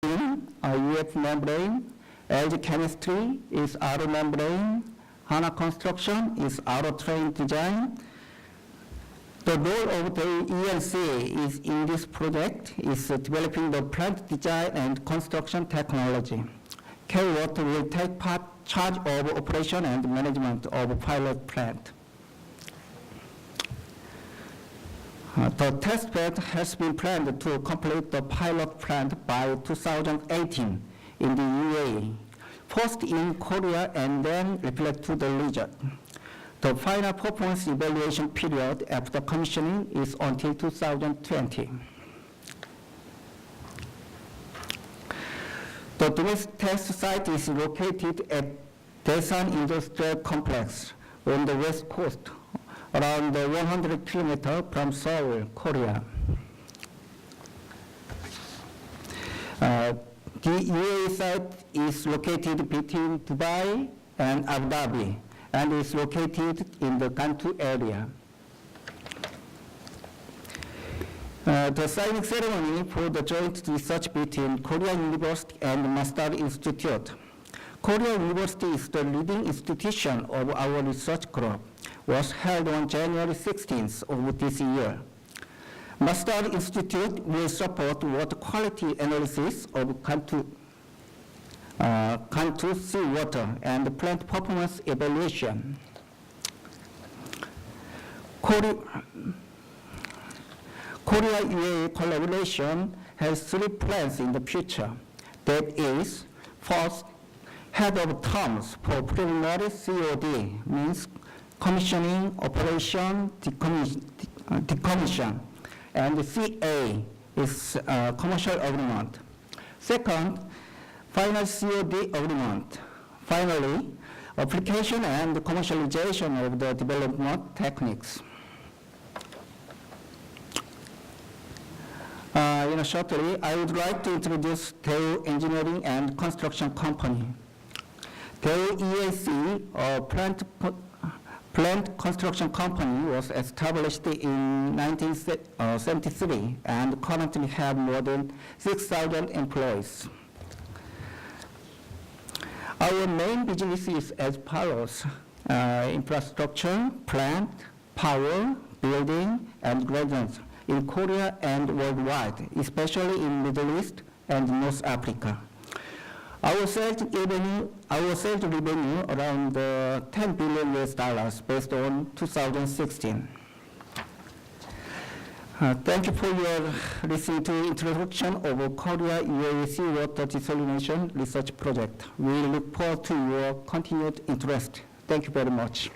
UF membrane. LG Chemistry is RO membrane. HANA Construction is RO train design. The role of the ENC is in this project is developing the plant design and construction technology. K-Water will take charge of operation and management of pilot plant. The test bed has been planned to complete the pilot plant by 2018 in the UAE, first in Korea and then repeated to the region. The final performance evaluation period after commissioning is until 2020. The domestic test site is located at Daesan Industrial Complex on the west coast, around 100 kilometers from Seoul, Korea. The UAE site is located between Dubai and Abu Dhabi and is located in the Gantu area. The signing ceremony for the joint research between Korea University and Masdar Institute. Korea University is the leading institution of our research group, was held on January 16th of this year. Masdar Institute will support water quality analysis of Gantu seawater and plant performance evaluation. Korea-UAE collaboration has 3 plans in the future. That is, first, head of terms for preliminary COD, means commissioning, operation, decommission, and CA is commercial agreement. Second, final COD agreement. Finally, application and commercialization of the development techniques. Shortly, I would like to introduce Daewoo Engineering and Construction Company. Daewoo EAC, a plant construction company, was established in 1973 and currently have more than 6,000 employees. Our main business is as follows: infrastructure, plant, power, building, and residence in Korea and worldwide, especially in Middle East and North Africa. Our sales revenue around $10 billion based on 2016. Thank you for your listening to introduction of Korea UAE Seawater Desalination Research Project. We look forward to your continued interest. Thank you very much.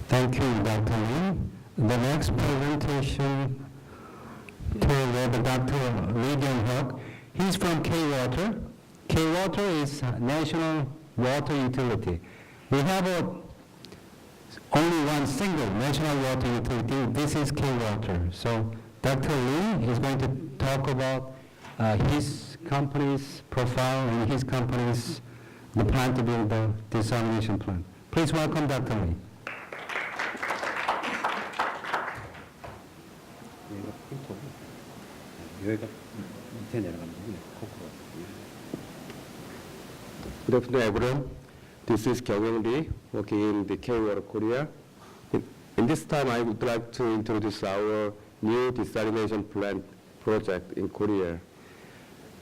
Thank you, Dr. Lee. The next presentation to Dr. Lee Kyung-Huk. He's from K-Water. K-Water is National Water Utility. We have only one single national water utility. This is K-Water. So Dr. Lee is going to talk about his company's profile and his company's the plan to build the desalination plant. Please welcome Dr. Lee. Good afternoon, everyone. This is Kyung Lee, working in the K-Water Korea. In this time, I would like to introduce our new desalination plant project in Korea.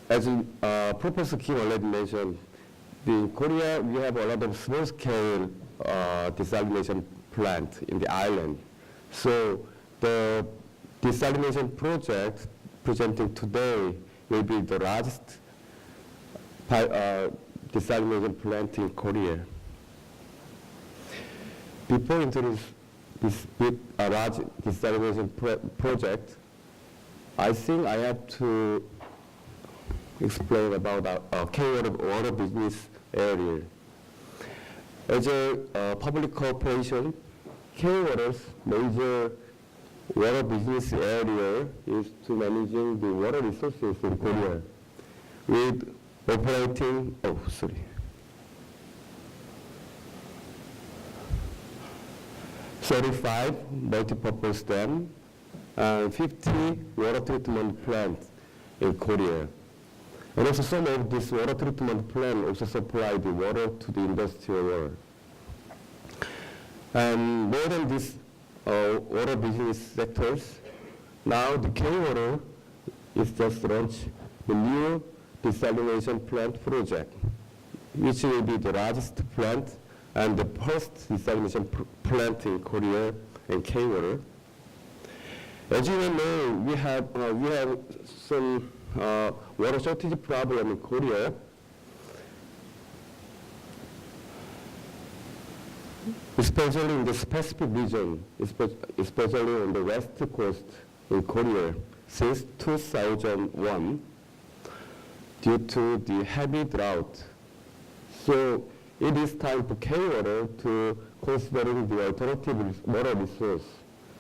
As Professor Kim already mentioned, in Korea, we have a lot of small-scale desalination plant in the island. So the desalination project presenting today will be the largest desalination plant in Korea. Before introduce this big, large desalination project, I think I have to explain about our K-Water water business area. As a public corporation, K-Water's major water business area is to managing the water resources in Korea with operating, 35 multipurpose dam, and 50 water treatment plants in Korea. And also some of this water treatment plant also supply the water to the industrial world. And more than these water business sectors, now the K-Water is just launched the new desalination plant project, which will be the largest plant and the first desalination plant in Korea and K-Water. As you know, we have some water shortage problem in Korea. Especially in the specific region, especially on the west coast in Korea, since 2001, due to the heavy drought. So it is time for K-Water to considering the alternative water resource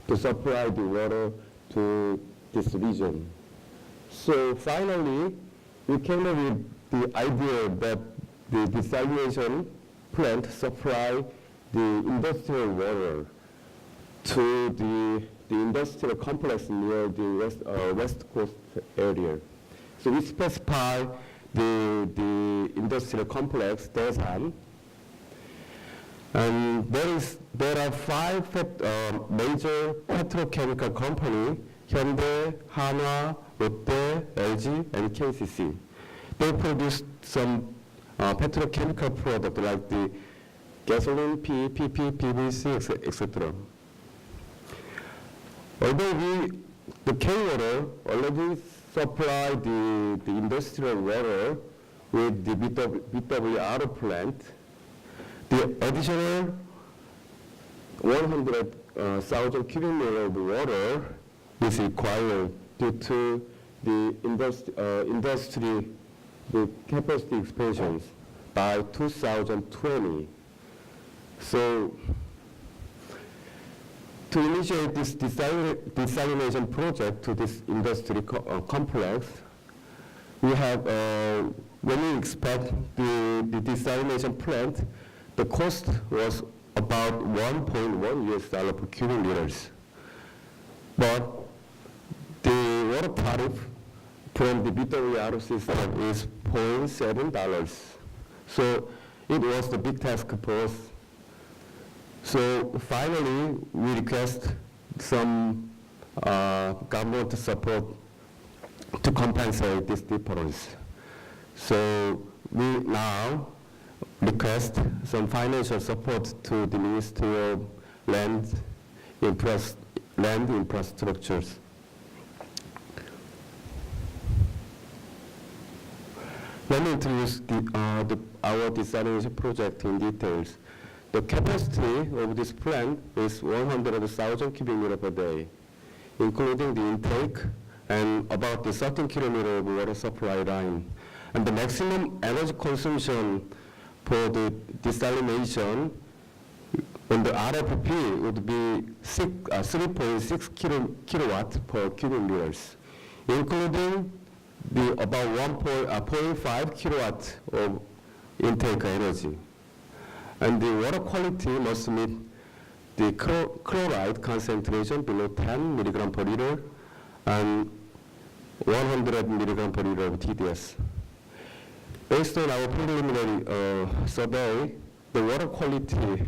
to supply the water to this region. So finally, we came up with the idea that the desalination plant supply the industrial water to the industrial complex near the west coast area. So we specify the industrial complex, Daesan, and there are 5 major petrochemical companies: Hyundai, Hanwha, Lotte, LG, and KCC. They produce some petrochemical products like the gasoline, PP, PVC, etc. Although the K-Water already supply the industrial water with the BWR plant, the additional 100,000 cubic meters of water is required due to the industry the capacity expansions by 2020. So to initiate this desalination project to this industry complex, we have, when we expect the desalination plant, the cost was about $1.1 per cubic meters. But the water tariff from the BWR system is $0.7. So it was the big task for us. So finally, we request some government support to compensate this difference. So we now request some financial support to the Ministry of Land Infrastructures. Let me introduce our desalination project in details. The capacity of this plant is 100,000 cubic meters per day, including the intake and about the 13 kilometers of water supply line. And the maximum energy consumption for the desalination on the RFP would be 3.6 kilowatt per cubic meters, including the about 0.5 kilowatt of intake energy. And the water quality must meet the chloride concentration below 10 milligram per liter and 100 milligram per liter of TDS. Based on our preliminary survey, the water quality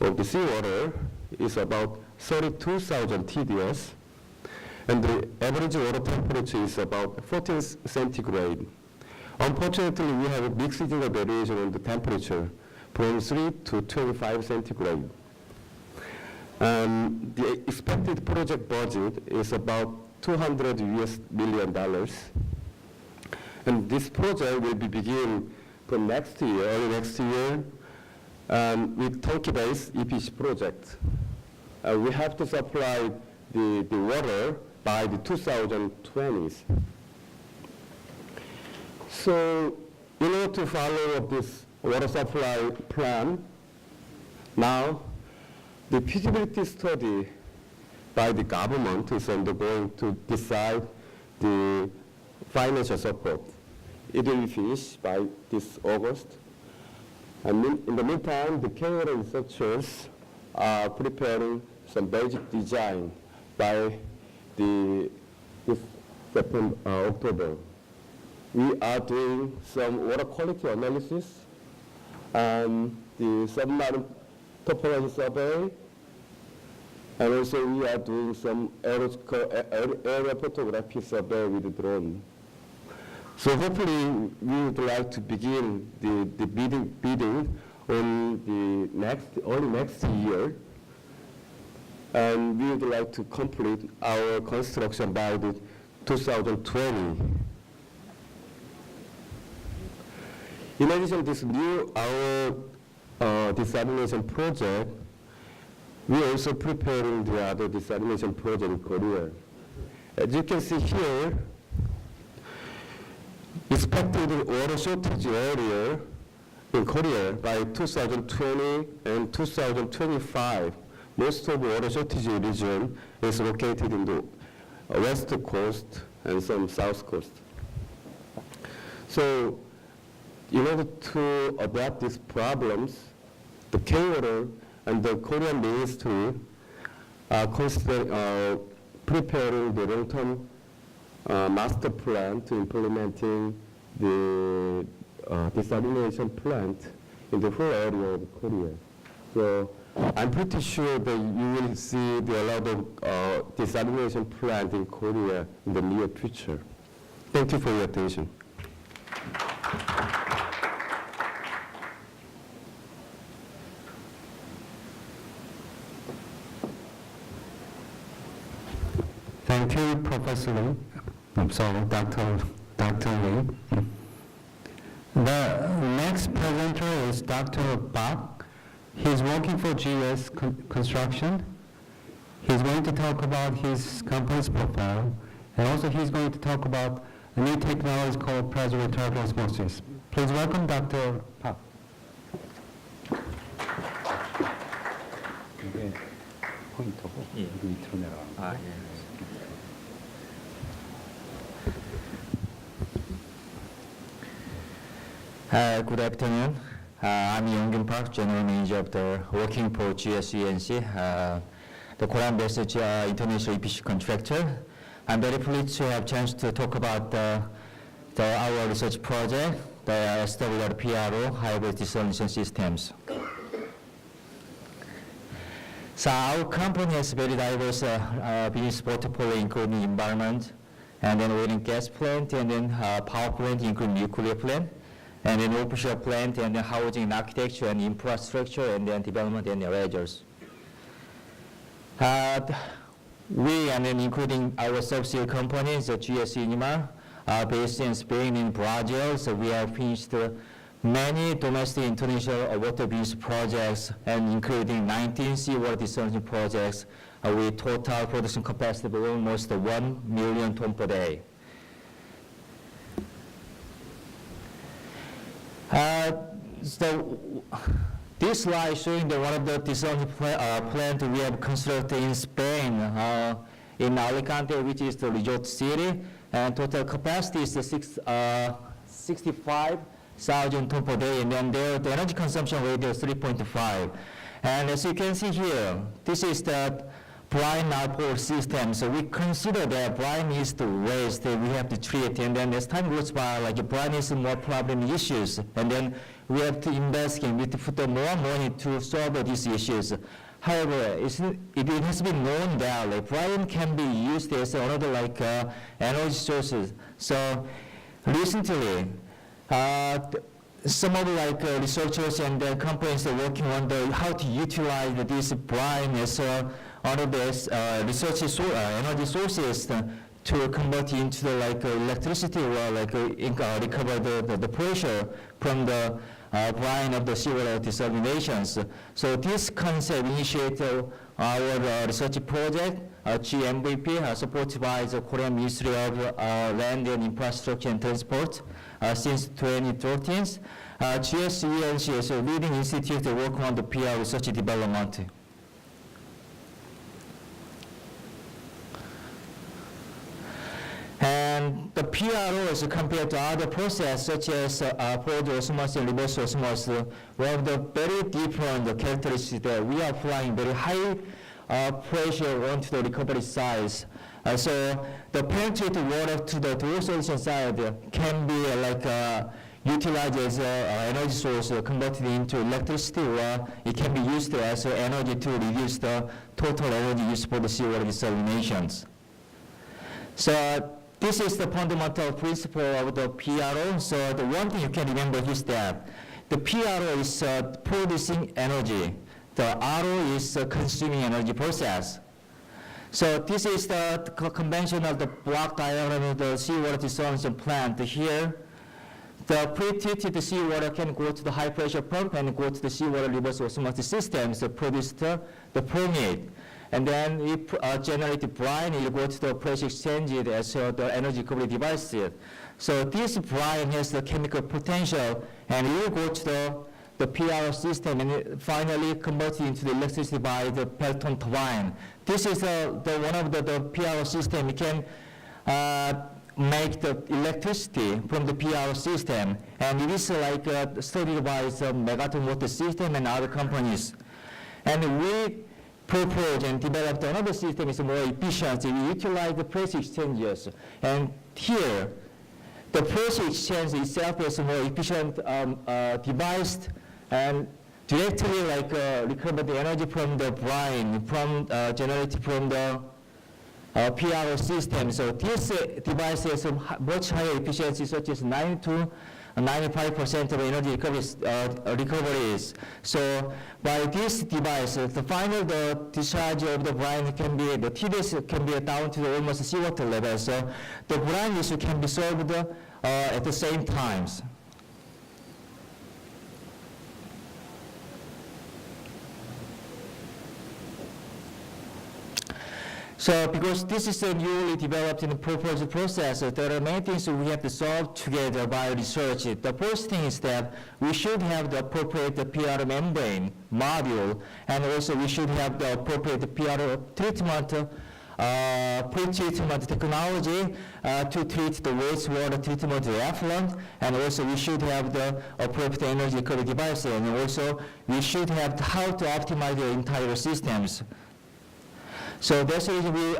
of the seawater is about 32,000 TDS, and the average water temperature is about 14 centigrade. Unfortunately, we have a big seasonal variation in the temperature from 3 to 25 centigrade. The expected project budget is about $200 million. And this project will be begin from next year, early next year, with turnkey-based EPC project. We have to supply the water by the 2020s. So in order to follow up this water supply plan, now the feasibility study by the government is undergoing to decide the financial support. It will be finished by this August. And in the meantime, the K-Water researchers preparing some basic design by this September, October. We are doing some water quality analysis, the submarine topology survey, and also we are doing some area photography survey with the drone. So hopefully we would like to begin the bidding on the early next year, and we would like to complete our construction by the 2020. In addition to this our desalination project, we are also preparing the other desalination project in Korea. As you can see here, expected water shortage area in Korea by 2020 and 2025. Most of the water shortage region is located in the west coast and some south coast. So in order to adapt these problems, the K-Water and the Korean Ministry are preparing the long-term master plan to implementing the desalination plant in the whole area of Korea. So I'm pretty sure that you will see a lot of desalination plant in Korea in the near future. Thank you for your attention. Thank you, Professor Lee. I'm sorry, Dr. Lee. The next presenter is Dr. Bach. He's working for GS Construction. He's going to talk about his company's profile, and also he's going to talk about a new technology called pressure retarded osmosis. Please welcome Dr. Bach. 이게 포인터고 이거 밑으로 내려가는 거예요. Good afternoon. I'm Yong-Kyun Park, General Manager of the working for GSENC, the Korean-based international EPC contractor. I'm very pleased to have a chance to talk about our research project, the SWR-PRO hybrid desalination systems. So our company has very diverse business portfolio, including environment, and then oil and gas plant, and then power plant, including nuclear plant, and then offshore plant, and then housing and architecture and infrastructure, and then development and leisures. We, and then including our subsidiary companies, GS Inima, based in Spain and Brazil, so we have finished many domestic international water business projects, and including 19 seawater desalination projects with total production capacity of almost 1 million ton per day. So this slide showing one of the desalination plant we have constructed in Spain, in Alicante, which is the resort city, and total capacity is 65,000 ton per day, and then the energy consumption rate is 3.5. And as you can see here, this is the brine alcohol system. So we consider that brine is the waste that we have to treat, and then as time goes by, like brine is more problem issues, and then we have to investigate, we have to put more money to solve these issues. However, it has been known that like, brine can be used as another energy sources. So recently, some of researchers and companies are working on how to utilize this brine as one of the research energy sources to convert into the electricity or recover the pressure from the brine of the seawater desalinations. So this concept initiated our research project, GMVP, supported by the Korean Ministry of Land and Infrastructure and Transport since 2013. GSENC is a leading institute that work on the PR research development. And the PROs compared to other processes such as forward osmosis and reverse osmosis, we have the very different characteristics that we are applying very high pressure onto the recovery size. So the penetrated water to the dual solution side can be utilized as an energy source converted into electricity, or it can be used as energy to reduce the total energy used for the seawater desalinations. So this is the fundamental principle of the PRO. So the one thing you can remember is that the PRO is producing energy. The RO is consuming energy process. So this is the conventional block diagram of the seawater desalination plant. Here, the pre-treated seawater can go to the high pressure pump and go to the seawater reverse osmosis system to produce the permeate. And then it generates brine, it will go to the pressure exchange as the energy recovery device. So this brine has the chemical potential, and it will go to the PR system and it finally converted into the electricity by the Pelton turbine. This is one of the PR system. It can make the electricity from the PR system, and it is studied by Megaton Water System and other companies. And we proposed and developed another system is more efficient. We utilize the pressure exchangers, and here the pressure exchange itself is a more efficient device and directly recover the energy from the brine generated from the PRO system. So this device has a much higher efficiency, such as 90 to 95% of energy recoveries. So by this device, the final discharge of the brine can be, the TDS can be down to almost seawater level. So the brine issue can be solved at the same times. So because this is a newly developed and proposed process, there are many things we have to solve together by research. The first thing is that we should have the appropriate PR membrane module, and also we should have the appropriate PR treatment, pre-treatment technology to treat the wastewater treatment effluent, and also we should have the appropriate energy recovery device, and also we should have how to optimize the entire systems. So that's the reason we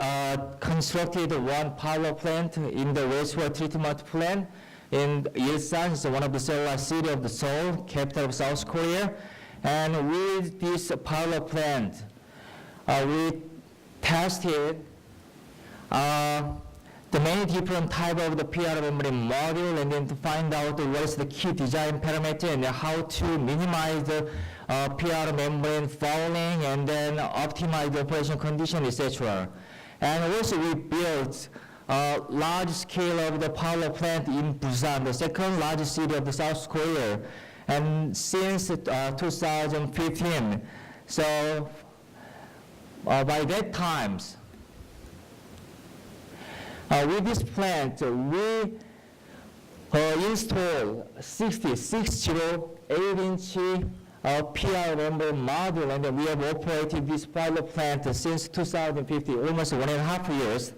constructed one pilot plant in the wastewater treatment plant in Ilsan. It's one of the cellular city of the Seoul, capital of South Korea. And with this pilot plant, we tested the many different type of the PR membrane module, and then to find out what is the key design parameter and how to minimize the PR membrane fouling and then optimize the operation condition, etc. And also we built a large scale of the power plant in Busan, the second largest city of the South Korea, and since 2015. So by that time, with this plant, we installed 8-inch PR membrane module, and we have operated this pilot plant since 2015, almost 1.5 years.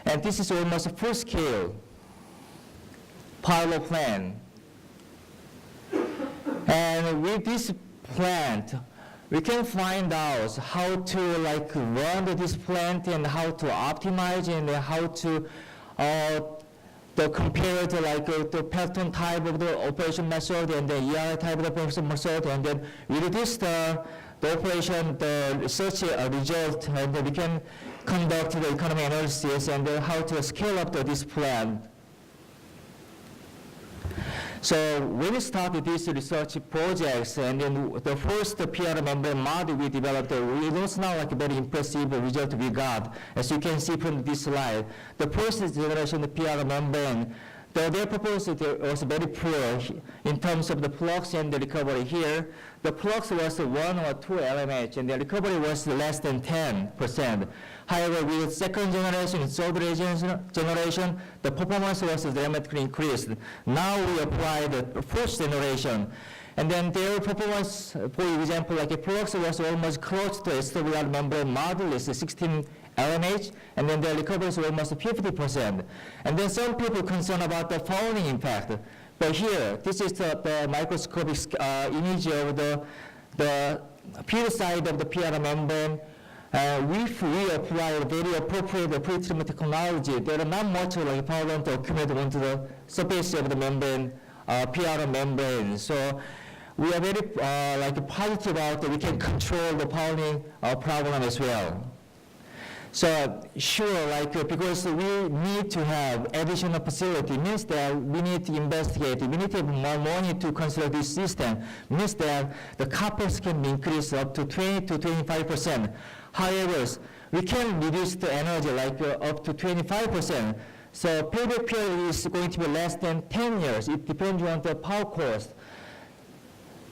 And this is almost a full-scale pilot plant. And with this plant, we can find out how to run this plant and how to optimize and how to compare the Pelton type of the operation method and the ERI type of the operation method, and then we reduce the operation, the research result, and then we can conduct the economic analysis and how to scale up this plant. So when we started these research projects, and then the first PR membrane model we developed, it was not a very impressive result we got. As you can see from this slide, the first generation PR membrane, their performance was very poor in terms of the flux and the recovery here. The flux was 1 or 2 LMH, and the recovery was less than 10%. However, with second generation and third generation, the performance was dramatically increased. Now we apply the first generation, and then their performance, for example, a flux was almost close to SWR membrane module, is 16 LNH, and then the recovery is almost 50%. And then some people concerned about the fouling impact. But here, this is the microscopic image of the pure side of the PR membrane. If we apply a very appropriate pretreatment technology, there are not much like pollen to accumulate onto the surface of the membrane, PR membrane. So we are very positive about that we can control the fouling problem as well. So sure, because we need to have additional facility, means that we need to investigate, we need to have more money to construct this system, means that the CapEx can be increased up to 20 to 25%. However, we can reduce the energy up to 25%. So payback period is going to be less than 10 years. It depends on the power cost.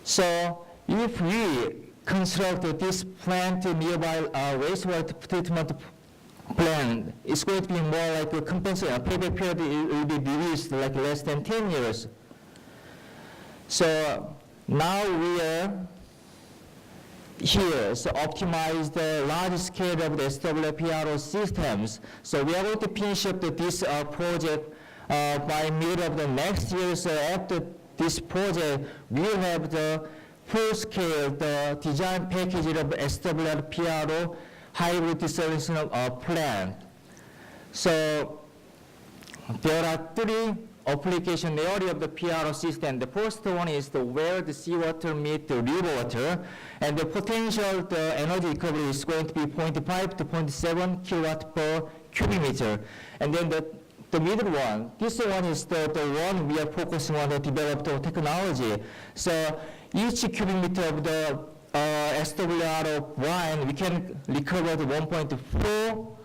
So if we construct this plant nearby wastewater treatment plant, it's going to be more like a compensation. Payback period will be reduced less than 10 years. So now we are here, so optimize the large scale of the SWPRO systems. So we are going to finish up this project by mid of the next year. So after this project, we will have the full scale, the design package of SWPRO hybrid desalination plant. So there are three application area of the PRO system. The first one is where the seawater meets the river water, and the potential the energy recovery is going to be 0.5 to 0.7 kilowatt per cubic meter. And then the middle one, this one is the one we are focusing on to develop the technology. So each cubic meter of the SWRO brine, we can recover the 1.4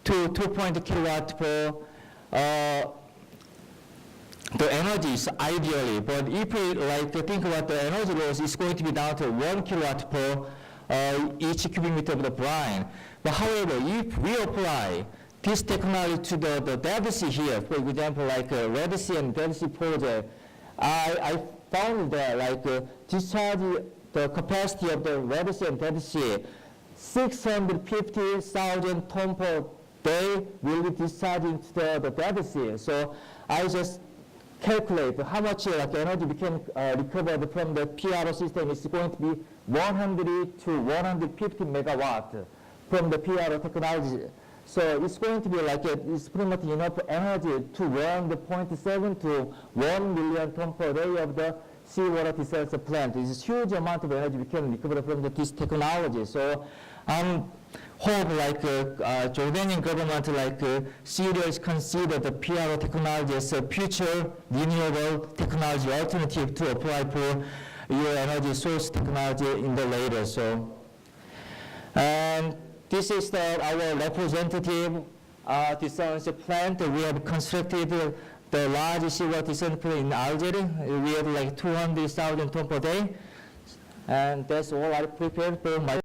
to 2.0 kilowatt per the energy is ideally, but if we think about the energy loss, it's going to be down to 1 kilowatt per each cubic meter of the brine. But however, if we apply this technology to the Dead Sea here, for example, Red Sea and Dead Sea project, I found that discharge the capacity of the Red Sea and Dead Sea, 650,000 tons per day will be discharged into the Dead Sea. So I just calculate how much energy we can recover from the PRO system. Is going to be 100 to 150 megawatt from the PRO technology. So it's going to be it's pretty much enough energy to run the 0.7 to 1 million ton per day of the seawater desalination plant. It's a huge amount of energy we can recover from this technology. So hope Jordanian government serious consider the PRO technology as a future renewable technology alternative to apply for your energy source technology in the later. So, and this is our representative desalination plant. We have constructed the large seawater desalination plant in Algeria. We have 200,000 tons per day. And that's all I prepared for my